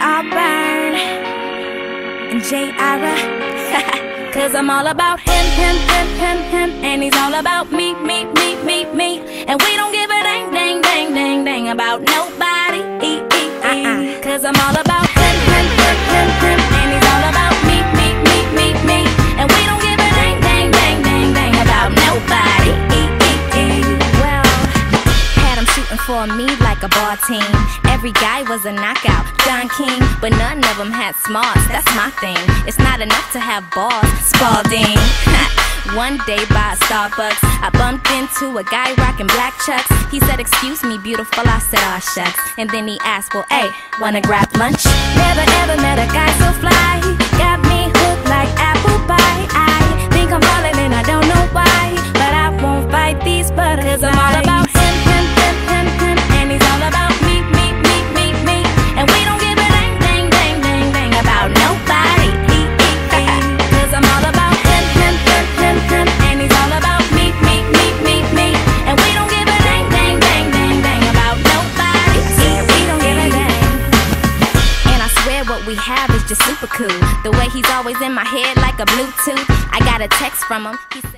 Auburn and J. Ira. Cause I'm all about him, and he's all about me. And we don't give a dang about nobody. Cause I'm all about him, and he's all about me. And we don't give a dang about nobody. Well, had him shooting for me like a ball team. Every guy was a knockout, Don King, but none of them had smarts. That's my thing. It's not enough to have balls, Spalding. One day by a Starbucks, I bumped into a guy rocking black chucks. He said, "Excuse me, beautiful." I said, "Aw, shucks." And then he asked, "Well, hey, wanna grab lunch?" Never ever met a guy so fly. Got me hooked like apple pie. I think I'm falling and I don't know why, but I won't fight these butterflies. I'm all about him, and he's all about me. And we don't give a dang about nobody. Cause I'm all about him, and he's all about me. And we don't give a dang about nobody. We don't give a dang. And I swear what we have is just super cool. The way he's always in my head like a Bluetooth. I got a text from him. He said